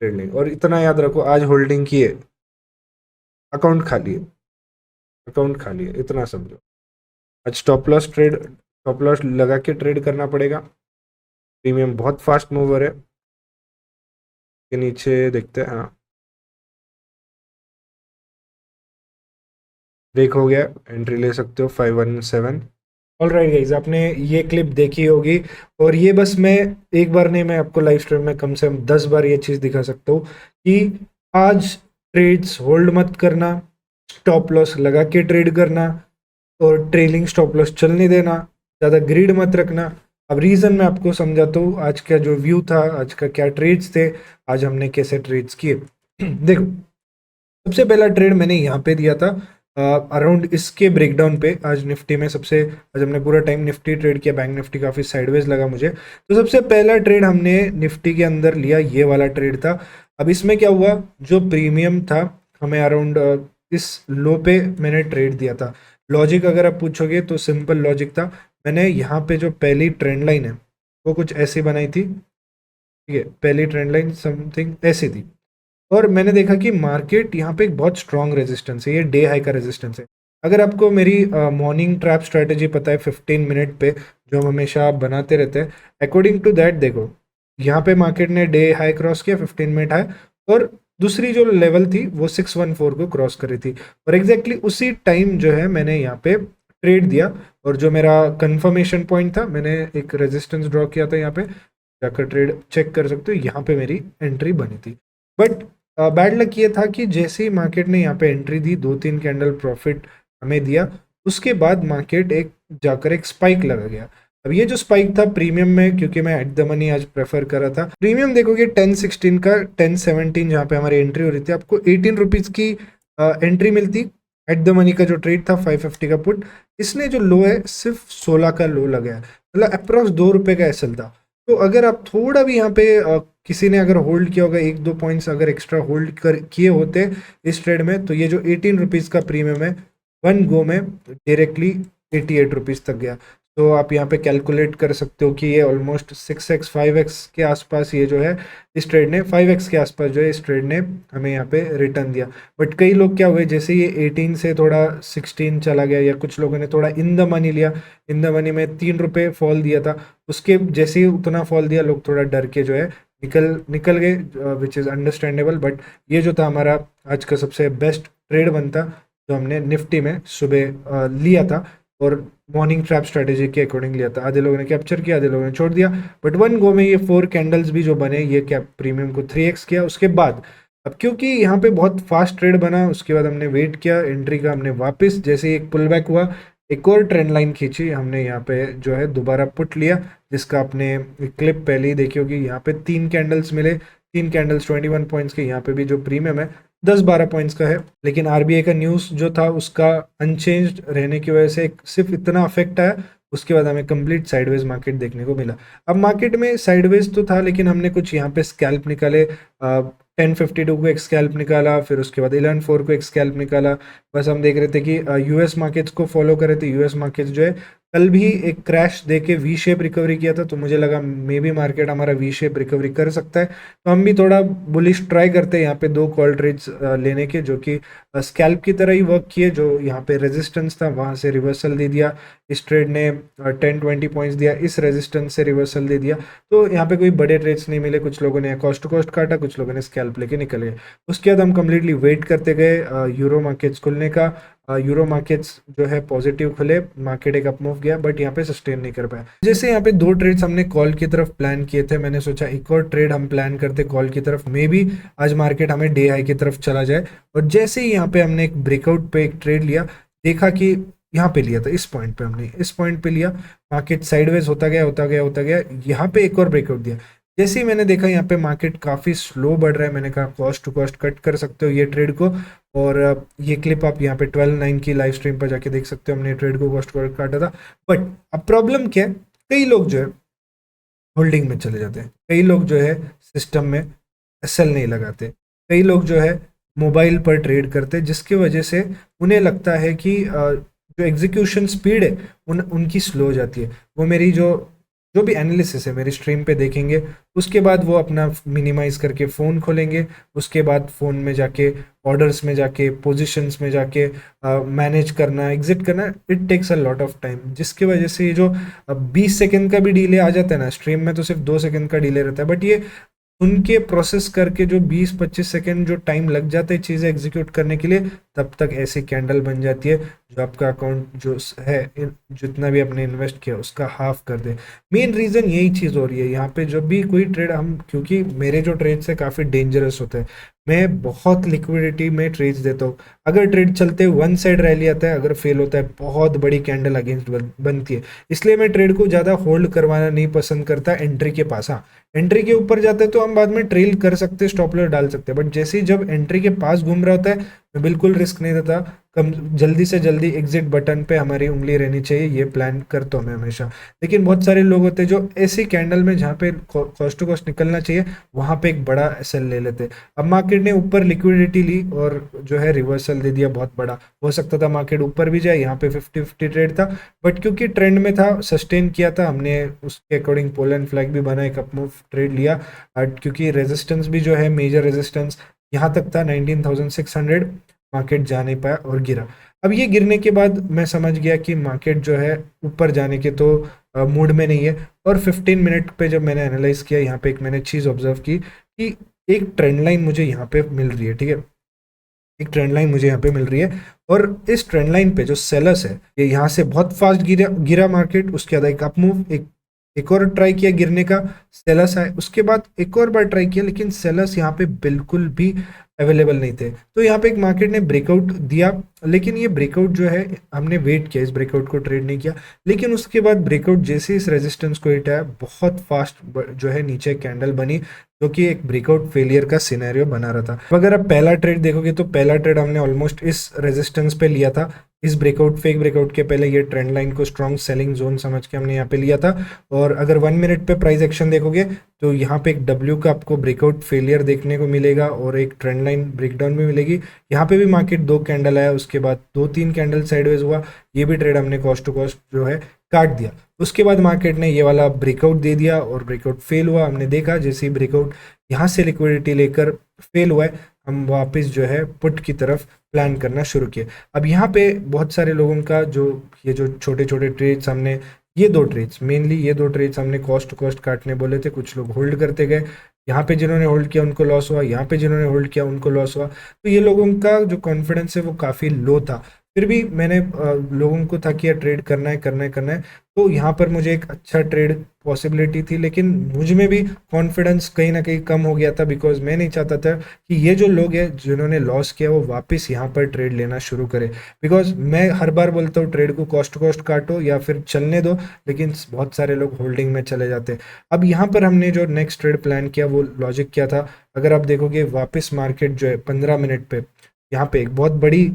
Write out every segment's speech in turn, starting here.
Trade नहीं। और इतना याद रखो, आज होल्डिंग की है, अकाउंट खाली है, अकाउंट खाली है, इतना समझो। आज स्टॉप लॉस लगा के ट्रेड करना पड़ेगा। प्रीमियम बहुत फास्ट मूवर है। के नीचे देखते हैं, हाँ ब्रेक हो गया, एंट्री ले सकते हो 517। ऑल राइट गाइज, आपने ये क्लिप देखी होगी, और ये बस मैं एक बार नहीं, मैं आपको लाइव स्ट्रीम में कम से कम 10 बार ये चीज़ दिखा सकता हूँ कि आज ट्रेड्स होल्ड मत करना, स्टॉप लॉस लगा के ट्रेड करना, और ट्रेलिंग स्टॉप लॉस चलने देना, ज़्यादा ग्रीड मत रखना। अब रीज़न मैं आपको समझाता हूँ, आज का जो व्यू था, आज का क्या ट्रेड्स थे, आज हमने कैसे ट्रेड्स किए। देखो, सबसे पहला ट्रेड मैंने यहाँ पे दिया था अराउंड इसके ब्रेकडाउन पे। आज निफ्टी में सबसे, आज हमने पूरा टाइम निफ्टी ट्रेड किया, बैंक निफ्टी काफ़ी साइडवेज लगा मुझे, तो सबसे पहला ट्रेड हमने निफ्टी के अंदर लिया, ये वाला ट्रेड था। अब इसमें क्या हुआ, जो प्रीमियम था हमें अराउंड इस लो पे मैंने ट्रेड दिया था। लॉजिक अगर आप पूछोगे तो सिंपल लॉजिक था, मैंने यहाँ पे जो पहली ट्रेंड लाइन है वो कुछ ऐसी बनाई थी, ठीक है, पहली ट्रेंड लाइन समथिंग ऐसी थी, और मैंने देखा कि मार्केट यहाँ पे एक बहुत स्ट्रॉन्ग रेजिस्टेंस है, ये डे हाई का रेजिस्टेंस है। अगर आपको मेरी मॉर्निंग ट्रैप स्ट्रेटेजी पता है 15 मिनट पे, जो हम हमेशा बनाते रहते हैं, अकॉर्डिंग टू दैट देखो, यहाँ पे मार्केट ने डे हाई क्रॉस किया, 15 मिनट हाई, और दूसरी जो लेवल थी वो 614 को क्रॉस करी थी, और एग्जैक्टली उसी टाइम जो है मैंने यहाँ पे ट्रेड दिया। और जो मेरा कंफर्मेशन पॉइंट था, मैंने एक रेजिस्टेंस ड्रॉ किया था, यहाँ पे जाकर ट्रेड चेक कर सकते हो, यहाँ पे मेरी एंट्री बनी थी। बट बैड लक ये था कि जैसे ही मार्केट ने यहाँ पे एंट्री दी, 2-3 कैंडल प्रॉफिट हमें दिया, उसके बाद मार्केट एक जाकर एक स्पाइक लगा गया। अब ये जो स्पाइक था प्रीमियम में, क्योंकि मैं एट द मनी आज प्रेफर करा था, प्रीमियम देखोगे 10-16 का 10-17 जहाँ पे हमारी एंट्री हो रही थी, आपको 18 रुपीज़ की एंट्री मिलती। एट द मनी का जो ट्रेड था 550 का पुट, इसने जो लो है सिर्फ 16 का लो लगाया, मतलब अप्रॉक्स 2 रुपये का एसएल था। तो अगर आप थोड़ा भी यहाँ पे किसी ने अगर होल्ड किया होगा, 1-2 पॉइंट्स अगर एक्स्ट्रा होल्ड कर किए होते इस ट्रेड में, तो ये जो 18 रुपीज़ का प्रीमियम है, वन गो में डायरेक्टली 88 रुपीज़ तक गया। तो आप यहाँ पे कैलकुलेट कर सकते हो कि ये ऑलमोस्ट 6x 5x के आसपास, ये जो है इस ट्रेड ने 5x के आसपास जो है इस ट्रेड ने हमें यहाँ पे रिटर्न दिया। बट कई लोग क्या हुए, जैसे ये 18 से थोड़ा 16 चला गया, या कुछ लोगों ने थोड़ा इन द मनी लिया, इन द मनी में 3 रुपये फॉल दिया था, उसके जैसे ही उतना फॉल दिया, लोग थोड़ा डर के जो है निकल गए, विच इज़ अंडरस्टैंडेबल। बट ये जो था हमारा आज का सबसे बेस्ट ट्रेड बनता, जो हमने निफ्टी में सुबह लिया था, और मॉर्निंग ट्रैप स्ट्रेटेजी के अकॉर्डिंग लिया था। आधे लोगों ने कैप्चर किया, आधे लोगों ने छोड़ दिया, बट वन गो में ये 4 कैंडल्स भी जो बने, ये कैप प्रीमियम को 3x किया। उसके बाद अब क्योंकि यहाँ पे बहुत फास्ट ट्रेड बना, उसके बाद हमने वेट किया एंट्री का, हमने वापस जैसे ही एक पुल बैक हुआ, एक और ट्रेंड लाइन खींची, हमने यहाँ पे जो है दोबारा पुट लिया, जिसका आपने क्लिप पहले ही देखी होगी। यहाँ पे 3 कैंडल्स मिले, 3 कैंडल्स 21 पॉइंट्स के, यहाँ पे भी जो प्रीमियम है 10-12 पॉइंट्स का है। लेकिन आरबीआई का न्यूज़ जो था उसका अनचेंज्ड रहने की वजह से सिर्फ इतना अफेक्ट आया, उसके बाद हमें कंप्लीट साइडवेज मार्केट देखने को मिला। अब मार्केट में साइडवेज तो था, लेकिन हमने कुछ यहाँ पे स्कैल्प निकाले, 1052 को एक स्कैल्प निकाला, फिर उसके बाद 11-4 को एक स्कैल्प निकाला। बस हम देख रहे थे कि यूएस मार्केट्स को फॉलो कर रहे थे। यूएस मार्केट्स जो है कल भी एक क्रैश दे के वी शेप रिकवरी किया था, तो मुझे लगा मे बी मार्केट हमारा वी शेप रिकवरी कर सकता है, तो हम भी थोड़ा बुलिश ट्राई करते हैं यहाँ पे 2 कॉल ट्रेड्स लेने के, जो कि स्कैल्प की तरह ही वर्क किए। जो यहाँ पे रेजिस्टेंस था वहाँ से रिवर्सल दे दिया, इस ट्रेड ने 10-20 पॉइंट्स दिया, इस रेजिस्टेंस से रिवर्सल दे दिया। तो यहाँ पे कोई बड़े ट्रेड्स नहीं मिले, कुछ लोगों ने कॉस्ट टू कॉस्ट काटा, कुछ लोगों ने स्कैल्प लेके निकल गए। उसके बाद हम कम्प्लीटली वेट करते गए यूरो मार्केट्स खुलने का। यूरो मार्केट्स जो है पॉजिटिव खुले, मार्केट एक अप मूव गया, बट यहाँ पे सस्टेन नहीं कर पाया। जैसे यहाँ पे 2 ट्रेड्स हमने कॉल की तरफ प्लान किए थे, मैंने सोचा एक और ट्रेड हम प्लान करते कॉल की तरफ, मे बी आज मार्केट हमें डे हाई की तरफ चला जाए। और जैसे ही यहाँ पे हमने एक ब्रेकआउट पे एक ट्रेड लिया, देखा कि यहाँ पे लिया था, इस पॉइंट पे हमने इस पॉइंट पे लिया, मार्केट साइडवेज होता गया होता गया होता गया, यहाँ पे एक और ब्रेकआउट दिया। जैसे ही मैंने देखा यहाँ पे मार्केट काफ़ी स्लो बढ़ रहा है, मैंने कहा कॉस्ट टू कॉस्ट कट कर सकते हो ये ट्रेड को। और ये क्लिप आप यहाँ पे 12/9 की लाइव स्ट्रीम पर जाके देख सकते हो, हमने ट्रेड को कॉस्ट टू कॉस्ट काटा था। बट अब प्रॉब्लम क्या है, कई लोग जो है होल्डिंग में चले जाते हैं, कई लोग जो है सिस्टम में एसएल नहीं लगाते, कई लोग जो है मोबाइल पर ट्रेड करते हैं, जिसकी वजह से उन्हें लगता है कि जो एग्जीक्यूशन स्पीड है उनकी स्लो हो जाती है। वो मेरी जो जो भी एनालिसिस है मेरी स्ट्रीम पे देखेंगे, उसके बाद वो अपना मिनिमाइज करके फ़ोन खोलेंगे, उसके बाद फ़ोन में जाके ऑर्डर्स में जाके पोजीशंस में जाके मैनेज करना, एग्जिट करना, it takes a lot of time, जिसकी वजह से ये जो 20 सेकंड का भी डिले आ जाता है ना, स्ट्रीम में तो सिर्फ 2 सेकंड का डिले रहता है, बट ये उनके प्रोसेस करके जो 20-25 सेकंड जो टाइम लग जाता है चीज़ें एग्जीक्यूट करने के लिए, तब तक ऐसी कैंडल बन जाती है जो आपका अकाउंट जो है जितना भी आपने इन्वेस्ट किया उसका हाफ कर दे। मेन रीज़न यही चीज़ हो रही है यहाँ पे, जब भी कोई ट्रेड हम, क्योंकि मेरे जो ट्रेड्स है काफ़ी डेंजरस होते हैं, मैं बहुत लिक्विडिटी में ट्रेड्स देता हूँ। अगर ट्रेड चलते वन साइड रैली आता है, अगर फेल होता है, बहुत बड़ी कैंडल अगेंस्ट बनती है, इसलिए मैं ट्रेड को ज़्यादा होल्ड करवाना नहीं पसंद करता एंट्री के पास। हाँ, एंट्री के ऊपर जाते हैं तो हम बाद में ट्रेल कर सकते हैं, स्टॉप लॉस डाल सकते हैं, बट जैसे ही जब एंट्री के पास घूम रहा होता है, मैं बिल्कुल रिस्क नहीं देता। कम जल्दी से जल्दी एग्जिट बटन पे हमारी उंगली रहनी चाहिए, ये प्लान करता हूँ मैं हमेशा। लेकिन बहुत सारे लोग होते हैं जो ऐसी कैंडल में जहाँ पे कॉस्ट टू कॉस्ट निकलना चाहिए वहाँ पे एक बड़ा सेल ले लेते हैं। अब मार्केट ने ऊपर लिक्विडिटी ली और जो है रिवर्सल दे दिया बहुत बड़ा, हो सकता था मार्केट ऊपर भी जाए, यहाँ पे 50-50 ट्रेड था, बट क्योंकि ट्रेंड में था, सस्टेन किया था हमने, उसके अकॉर्डिंग पोल एंड फ्लैग भी बना, एक अपमूव ट्रेड लिया। क्योंकि रेजिस्टेंस भी जो है, मेजर रेजिस्टेंस यहाँ तक था 19,600, मार्केट जा नहीं पाया और गिरा। अब ये गिरने के बाद मैं समझ गया कि मार्केट जो है ऊपर जाने के तो मूड में नहीं है। और 15 मिनट पे जब मैंने एनालाइज किया, यहाँ पे एक मैंने चीज़ ऑब्जर्व की कि एक ट्रेंड लाइन मुझे यहाँ पे मिल रही है, ठीक है, एक ट्रेंड लाइन मुझे यहाँ पे मिल रही है, और इस ट्रेंड लाइन पे जो सेलर्स है, ये यहाँ से बहुत फास्ट गिरा गिरा मार्केट, उसके बाद एक अप मूव, एक और ट्राई किया गिरने का, सेलर्स आए, उसके बाद एक और बार ट्राई किया, लेकिन सेलर्स यहाँ पे बिल्कुल भी अवेलेबल नहीं थे। तो यहाँ पे एक मार्केट ने ब्रेकआउट दिया, लेकिन ये ब्रेकआउट जो है, हमने वेट किया, इस ब्रेकआउट को ट्रेड नहीं किया, लेकिन उसके बाद ब्रेकआउट जैसे इस रेजिस्टेंस को हिट आया, बहुत फास्ट जो है नीचे कैंडल बनी, जो कि एक ब्रेकआउट फेलियर का सिनेरियो बना रहा था। अगर आप पहला ट्रेड देखोगे तो पहला ट्रेड हमने ऑलमोस्ट इस रेजिस्टेंस पे लिया था, इस ब्रेकआउट, फेक ब्रेकआउट के पहले ये ट्रेंड लाइन को स्ट्रॉन्ग सेलिंग जोन समझ के हमने यहाँ पे लिया था। और अगर 1 मिनट पे प्राइस एक्शन देखोगे तो यहाँ पे एक डब्ल्यू का आपको ब्रेकआउट फेलियर देखने को मिलेगा और एक ट्रेंड लाइन ब्रेकडाउन भी मिलेगी। यहाँ पे भी मार्केट 2 कैंडल आया, उसके बाद 2-3 कैंडल साइडवेज हुआ, ये भी ट्रेड हमने कॉस्ट टू कॉस्ट जो है काट दिया। उसके बाद मार्केट ने ये वाला ब्रेकआउट दे दिया और ब्रेकआउट फेल हुआ। हमने देखा जैसे ही ब्रेकआउट यहाँ से लिक्विडिटी लेकर फेल हुआ है, हम वापस जो है पुट की तरफ प्लान करना शुरू किए। अब यहाँ पे बहुत सारे लोगों का जो ये जो छोटे छोटे ट्रेड्स हमने, ये 2 ट्रेड्स मेनली, ये 2 ट्रेड्स हमने कॉस्ट टू कॉस्ट काटने बोले थे, कुछ लोग होल्ड करते गए, यहाँ पे जिन्होंने होल्ड किया उनको लॉस हुआ, यहाँ पे जिन्होंने होल्ड किया उनको लॉस हुआ। तो ये लोगों का जो कॉन्फिडेंस है वो काफ़ी लो था। फिर भी मैंने लोगों को था कि यार ट्रेड करना है करना है करना है, तो यहाँ पर मुझे एक अच्छा ट्रेड पॉसिबिलिटी थी, लेकिन मुझ में भी कॉन्फिडेंस कहीं ना कहीं कम हो गया था, बिकॉज मैं नहीं चाहता था कि ये जो लोग हैं जिन्होंने लॉस किया वो वापस यहाँ पर ट्रेड लेना शुरू करें। बिकॉज मैं हर बार बोलता हूँ ट्रेड को कॉस्ट कॉस्ट काटो या फिर चलने दो, लेकिन बहुत सारे लोग होल्डिंग में चले जाते हैं। अब यहाँ पर हमने जो नेक्स्ट ट्रेड प्लान किया वो लॉजिक क्या था, अगर आप देखोगे वापस मार्केट जो है 15 मिनट पे यहाँ पे एक बहुत बड़ी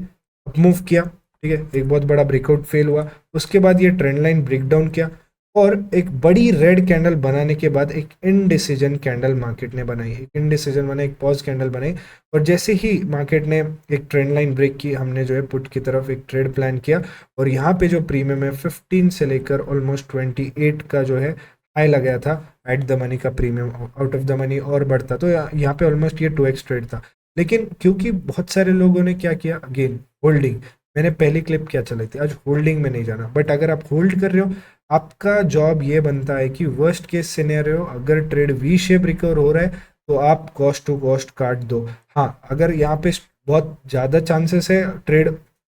अपमूव किया, ठीक है, एक बहुत बड़ा ब्रेकआउट फेल हुआ, उसके बाद ये ट्रेंड लाइन ब्रेकडाउन किया और एक बड़ी रेड कैंडल बनाने के बाद एक इनडिसीजन कैंडल मार्केट ने बनाई, एक इनडिसीजन बनाई, एक पॉज कैंडल बनाई। और जैसे ही मार्केट ने एक ट्रेंड लाइन ब्रेक की, हमने जो है पुट की तरफ एक ट्रेड प्लान किया और यहाँ पे जो प्रीमियम है 15 से लेकर ऑलमोस्ट 28 का जो है हाई लगाया था एट द मनी का premium, out of the money और बढ़ता, तो यहाँ पे ऑलमोस्ट ये 2x ट्रेड था। लेकिन क्योंकि बहुत सारे लोगों ने क्या किया, अगेन होल्डिंग, मैंने पहली क्लिप क्या चलाई थी, आज होल्डिंग में नहीं जाना, बट अगर आप होल्ड कर रहे हो, आपका जॉब ये बनता है कि वर्स्ट केस सिनेरियो अगर ट्रेड वी शेप रिकवर हो रहा है तो आप कॉस्ट टू कॉस्ट काट दो। हाँ, अगर यहाँ पे बहुत ज़्यादा चांसेस है ट्रेड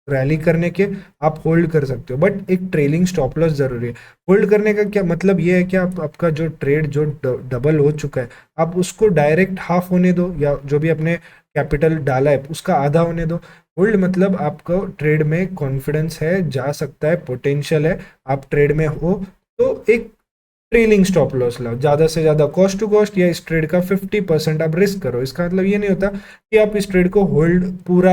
रैली करने के, आप होल्ड कर सकते हो, बट एक ट्रेलिंग स्टॉप लॉस जरूरी है। होल्ड करने का क्या मतलब, ये है कि आपका जो ट्रेड जो डबल हो चुका है, आप उसको डायरेक्ट हाफ होने दो, या जो भी अपने कैपिटल डाला है उसका आधा होने दो। होल्ड मतलब आपको ट्रेड में कॉन्फिडेंस है, जा सकता है, पोटेंशियल है, आप ट्रेड में हो तो एक ट्रेलिंग स्टॉप लॉस लाओ, ज़्यादा से ज़्यादा कॉस्ट टू कॉस्ट या इस ट्रेड का 50% आप रिस्क करो। इसका मतलब ये नहीं होता कि आप इस ट्रेड को होल्ड पूरा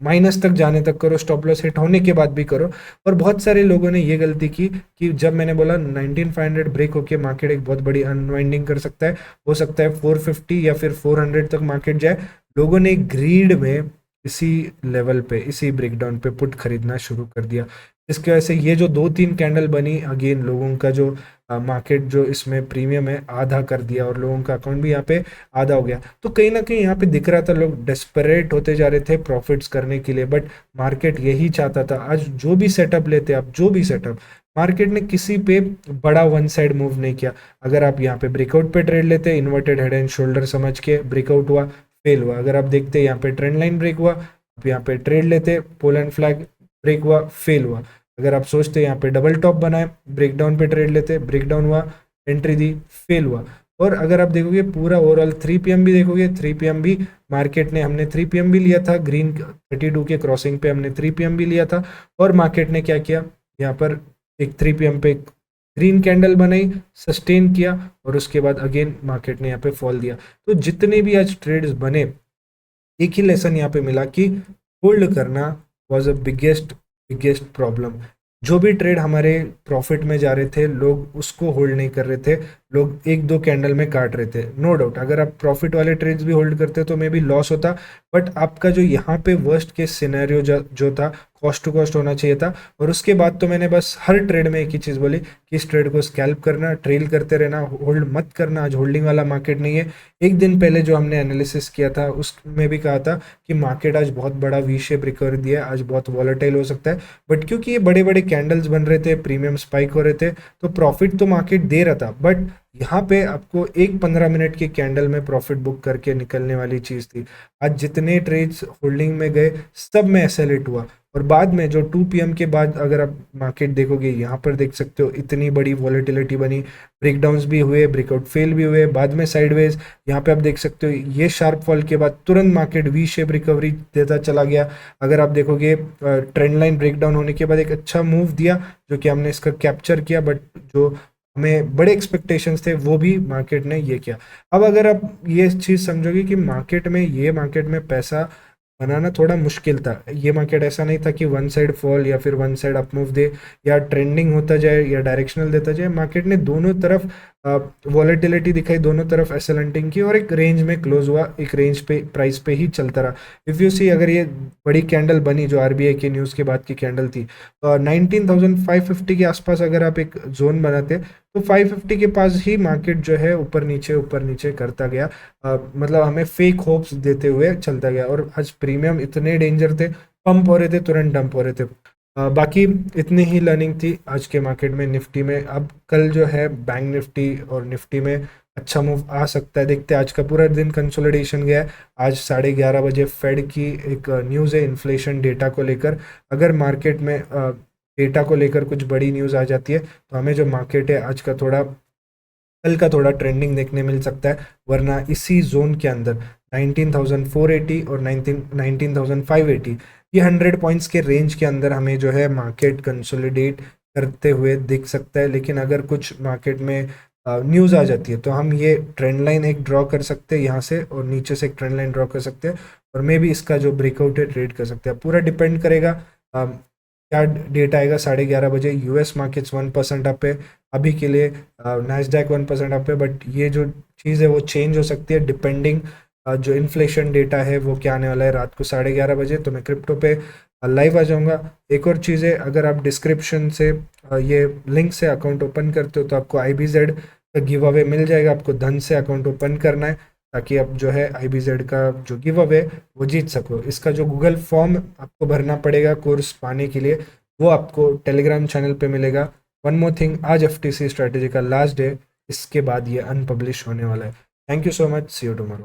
माइनस तक जाने तक करो, स्टॉप लॉस हिट होने के बाद भी करो। और बहुत सारे लोगों ने ये गलती की कि जब मैंने बोला 19,500 ब्रेक होके मार्केट एक बहुत बड़ी अनवाइंडिंग कर सकता है, हो सकता है 450 या फिर 400 तक मार्केट जाए, लोगों ने ग्रीड में इसी लेवल पे, इसी ब्रेकडाउन पे पुट खरीदना शुरू कर दिया। इसकी वजह से ये जो 2-3 कैंडल बनी, अगेन लोगों का जो मार्केट जो इसमें प्रीमियम है आधा कर दिया और लोगों का अकाउंट भी यहाँ पे आधा हो गया। तो कहीं ना कहीं यहाँ पे दिख रहा था लोग डेस्परेट होते जा रहे थे प्रॉफिट्स करने के लिए, बट मार्केट यही चाहता था। आज जो भी सेटअप लेते आप, जो भी सेटअप, मार्केट ने किसी पे बड़ा वन साइड मूव नहीं किया। अगर आप यहाँ पे ब्रेकआउट पे ट्रेड लेते, इन्वर्टेड हेड एंड शोल्डर समझ के ब्रेकआउट हुआ, फेल हुआ। अगर आप देखते यहाँ पे ट्रेंड लाइन ब्रेक हुआ, आप यहाँ पे ट्रेड लेते, पोल एंड फ्लैग ब्रेक हुआ, फेल हुआ। अगर आप सोचते यहाँ पे डबल टॉप बनाए, ब्रेकडाउन पे ट्रेड लेते, ब्रेकडाउन हुआ, एंट्री दी, फेल हुआ। और अगर आप देखोगे पूरा ओवरऑल 3 PM भी देखोगे, 3 PM भी मार्केट ने, हमने 3 PM भी लिया था, ग्रीन 32 के क्रॉसिंग पे हमने 3 PM भी लिया था। और मार्केट ने क्या किया, यहाँ पर एक 3 PM पे ग्रीन कैंडल बनाई, सस्टेन किया और उसके बाद अगेन मार्केट ने यहाँ पे फॉल दिया। तो जितने भी आज ट्रेड्स बने, एक ही लेसन यहाँ पे मिला कि होल्ड करना was a biggest biggest problem. जो भी ट्रेड हमारे प्रॉफिट में जा रहे थे, लोग उसको होल्ड नहीं कर रहे थे, लोग एक दो कैंडल में काट रहे थे। नो डाउट अगर आप प्रॉफिट वाले ट्रेड्स भी होल्ड करते तो मे भी लॉस होता, बट आपका जो यहाँ पे वर्स्ट केस सिनेरियो जो था, कॉस्ट टू कॉस्ट होना चाहिए था। और उसके बाद तो मैंने बस हर ट्रेड में एक ही चीज़ बोली कि इस ट्रेड को स्कैल्प करना, ट्रेल करते रहना, होल्ड मत करना। आज होल्डिंग वाला मार्केट नहीं है। एक दिन पहले जो हमने एनालिसिस किया था उसमें भी कहा था कि मार्केट आज बहुत बड़ा वी शेप रिकवरी दिया है, आज बहुत वॉलेटाइल हो सकता है। बट क्योंकि ये बड़े बड़े कैंडल्स बन रहे थे, प्रीमियम स्पाइक हो रहे थे, तो प्रॉफिट तो मार्केट दे रहा था, बट यहाँ पे आपको एक 15 मिनट की कैंडल में प्रॉफिट बुक करके निकलने वाली चीज़ थी। आज जितने ट्रेड्स होल्डिंग में गए सब में एसेलेट हुआ। और बाद में जो 2 PM के बाद अगर आप मार्केट देखोगे, यहाँ पर देख सकते हो इतनी बड़ी वॉलेटिलिटी बनी, ब्रेकडाउन्स भी हुए, ब्रेकआउट फेल भी हुए, बाद में साइडवेज। यहाँ पे आप देख सकते हो ये शार्प फॉल के बाद तुरंत मार्केट वी शेप रिकवरी देता चला गया। अगर आप देखोगे ट्रेंड लाइन ब्रेकडाउन होने के बाद एक अच्छा मूव दिया जो कि हमने इसका कैप्चर किया, बट जो हमें बड़े एक्सपेक्टेशंस थे वो भी मार्केट ने ये किया। अब अगर आप ये चीज़ समझोगे कि मार्केट में पैसा बनाना थोड़ा मुश्किल था। ये मार्केट ऐसा नहीं था कि वन साइड फॉल या फिर वन साइड अप मूव दे, या ट्रेंडिंग होता जाए या डायरेक्शनल देता जाए। मार्केट ने दोनों तरफ वॉलेटिलिटी दिखाई, दोनों तरफ एसेलेंटिंग की और एक रेंज में क्लोज हुआ, एक रेंज पे प्राइस पे ही चलता रहा। इफ़ यू सी, अगर ये बड़ी कैंडल बनी जो आरबीआई के न्यूज़ के बाद की कैंडल थी, 19,550 के आसपास अगर आप एक जोन बनाते तो 550 के पास ही मार्केट जो है ऊपर नीचे करता गया। मतलब हमें फेक होप्स देते हुए चलता गया। और आज प्रीमियम इतने डेंजर थे, पंप हो रहे थे, तुरंत डंप हो रहे थे। बाकी इतनी ही लर्निंग थी आज के मार्केट में, निफ्टी में। अब कल जो है बैंक निफ्टी और निफ्टी में अच्छा मूव आ सकता है, देखते हैं। आज का पूरा दिन कंसोलिडेशन गया है। आज 11:30 बजे फेड की एक न्यूज़ है इन्फ्लेशन डेटा को लेकर। अगर मार्केट में डेटा को लेकर कुछ बड़ी न्यूज़ आ जाती है तो हमें जो मार्केट है आज का कल का थोड़ा ट्रेंडिंग देखने मिल सकता है। वरना इसी जोन के अंदर 19,480 और 19,580, ये 100 पॉइंट्स के रेंज के अंदर हमें जो है मार्केट कंसोलिडेट करते हुए दिख सकता है। लेकिन अगर कुछ मार्केट में न्यूज़ आ जाती है तो हम ये ट्रेंड लाइन एक ड्रॉ कर सकते हैं यहाँ से, और नीचे से एक ट्रेंड लाइन ड्रॉ कर सकते हैं, और मे भी इसका जो ब्रेकआउट है ट्रेड कर सकते हैं। पूरा डिपेंड करेगा क्या डेटा आएगा 11:30 बजे। यूएस मार्केट्स 1% अप है अभी के लिए, नैस्डैक 1% अप है, बट ये जो चीज़ है वो चेंज हो सकती है डिपेंडिंग जो इन्फ्लेशन डेटा है वो क्या आने वाला है रात को 11:30 बजे। तो मैं क्रिप्टो पे लाइव आ जाऊंगा। एक और चीज़ है, अगर आप डिस्क्रिप्शन से ये लिंक से अकाउंट ओपन करते हो तो आपको IBZ का गिव अवे मिल जाएगा। आपको धन से अकाउंट ओपन करना है ताकि आप जो है IBZ का जो गिव अवे वो जीत सको। इसका जो गूगल फॉर्म आपको भरना पड़ेगा कोर्स पाने के लिए, वो आपको टेलीग्राम चैनल पे मिलेगा। वन मोर थिंग, आज FTC स्ट्रैटेजी का लास्ट डे, इसके बाद ये अनपब्लिश होने वाला है। Thank you so much, see you tomorrow.